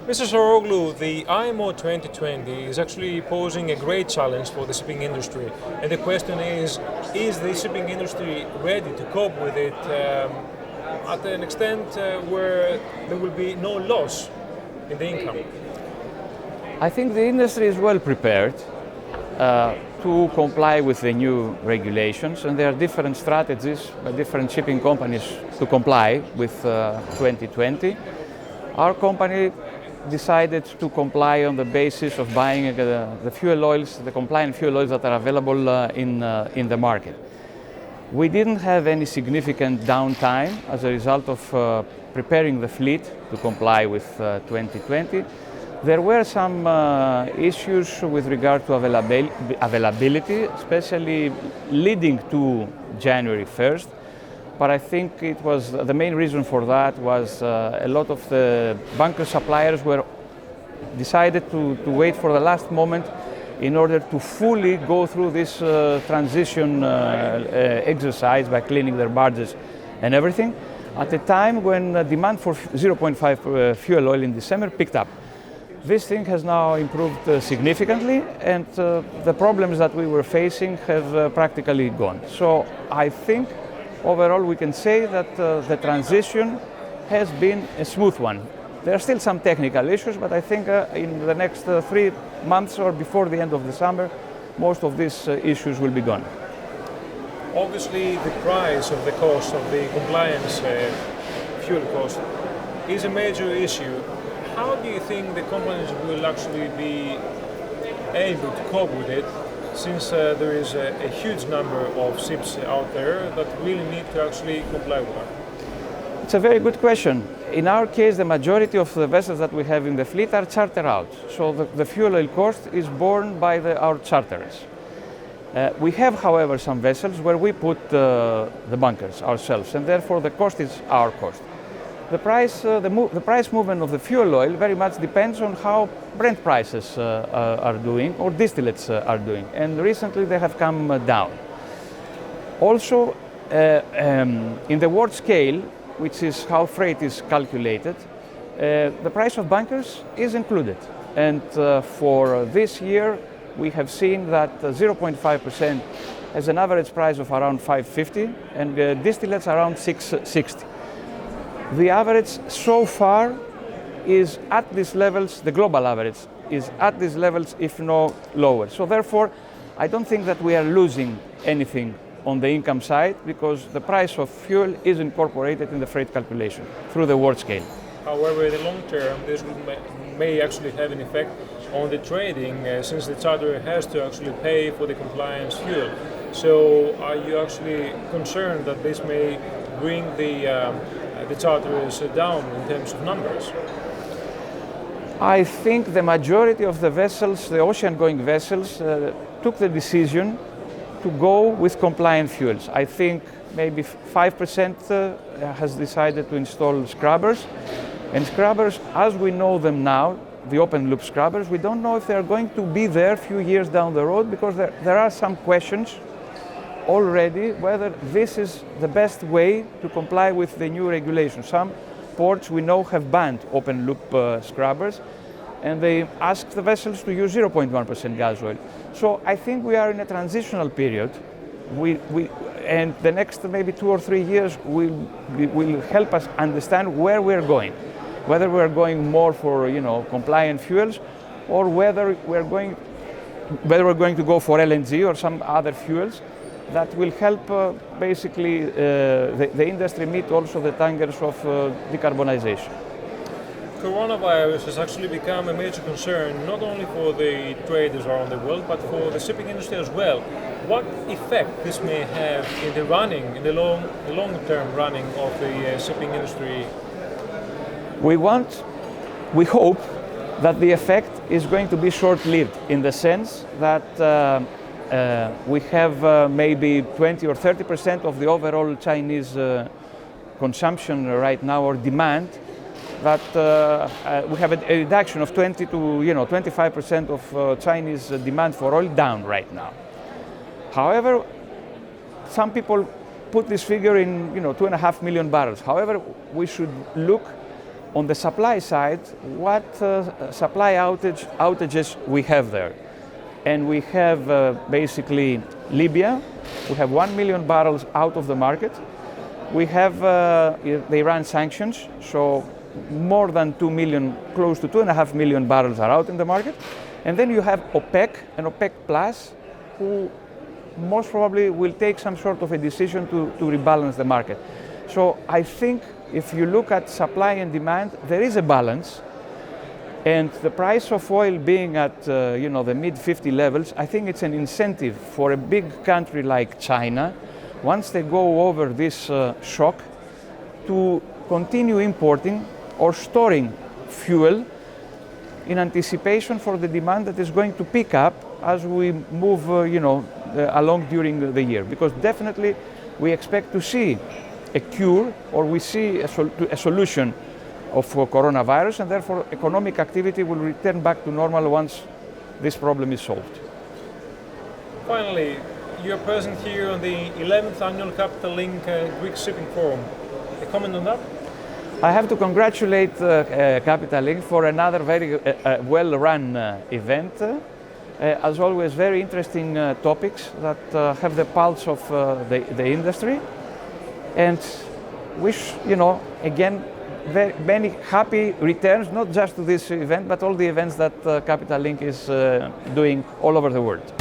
Mr. Saroglou, the IMO 2020 is actually posing a great challenge for the shipping industry. And the question is the shipping industry ready to cope with it at an extent where there will be no loss in the income? I think the industry is well prepared to comply with the new regulations, and there are different strategies by different shipping companies to comply with 2020. Our company decided to comply on the basis of buying the fuel oils, the compliant fuel oils that are available in the market. We didn't have any significant downtime as a result of preparing the fleet to comply with 2020. There were some issues with regard to availability, especially leading to January 1st. But I think it was the main reason for that was a lot of the bunker suppliers were decided to wait for the last moment in order to fully go through this transition exercise by cleaning their barges and everything at a time when demand for 0.5 fuel oil in December picked up. This thing has now improved significantly, and the problems that we were facing have practically gone. So I think overall we can say that the transition has been a smooth one. There are still some technical issues, but I think in the next 3 months or before the end of the summer, most of these issues will be gone. Obviously, the price of the cost of the compliance fuel cost is a major issue. How do you think the companies will actually be able to cope with it, since there is a huge number of ships out there that really need to actually comply with that? It's a very good question. In our case, the majority of the vessels that we have in the fleet are charter out. So the fuel oil cost is borne by our charterers. We have, however, some vessels where we put the bunkers ourselves, and therefore the cost is our cost. The price movement of the fuel oil very much depends on how Brent prices are doing or distillates are doing, and recently they have come down. Also, in the world scale, which is how freight is calculated, the price of bunkers is included. And for this year, we have seen that 0.5% has an average price of around $5.50 and distillates around $6.60. The average so far is at these levels, the global average is at these levels, if no lower. So therefore, I don't think that we are losing anything on the income side, because the price of fuel is incorporated in the freight calculation through the world scale. However, in the long term, this may actually have an effect on the trading, since the charterer has to actually pay for the compliance fuel. So are you actually concerned that this may bring the charterers down in terms of numbers? I think the majority of the vessels, the ocean-going vessels, took the decision to go with compliant fuels. I think maybe 5% has decided to install scrubbers. And scrubbers, as we know them now, the open-loop scrubbers, we don't know if they're going to be there a few years down the road, because there are some questions already whether this is the best way to comply with the new regulations. Some ports we know have banned open-loop scrubbers, and they ask the vessels to use 0.1% gas oil. So I think we are in a transitional period. And the next maybe 2 or 3 years will help us understand where we're going, whether we're going more for compliant fuels, or whether we're going to go for LNG or some other fuels that will help basically the industry meet also the targets of decarbonization. Coronavirus has actually become a major concern, not only for the traders around the world, but for the shipping industry as well. What effect this may have in the long-term running of the shipping industry? We hope that the effect is going to be short-lived, in the sense that we have maybe 20 or 30% of the overall Chinese consumption right now, or demand, that we have a reduction of 20 to 25% of Chinese demand for oil down right now. However, some people put this figure in 2.5 million barrels. However, we should look on the supply side, what supply outages we have there. And we have basically Libya, we have 1 million barrels out of the market. We have the Iran sanctions, so more than 2 million, close to 2.5 million barrels are out in the market. And then you have OPEC and OPEC Plus, who most probably will take some sort of a decision to rebalance the market. So I think if you look at supply and demand, there is a balance. And the price of oil being at the mid-50 levels, I think it's an incentive for a big country like China, once they go over this shock, to continue importing or storing fuel in anticipation for the demand that is going to pick up as we move along during the year. Because definitely we expect to see a cure, or we see a solution of coronavirus, and therefore economic activity will return back to normal once this problem is solved. Finally, you're present here on the 11th annual Capital Link Greek Shipping Forum. A comment on that? I have to congratulate Capital Link for another very well-run event. As always, very interesting topics that have the pulse of the industry. And wish, again, very many happy returns, not just to this event, but all the events that Capital Link is doing all over the world.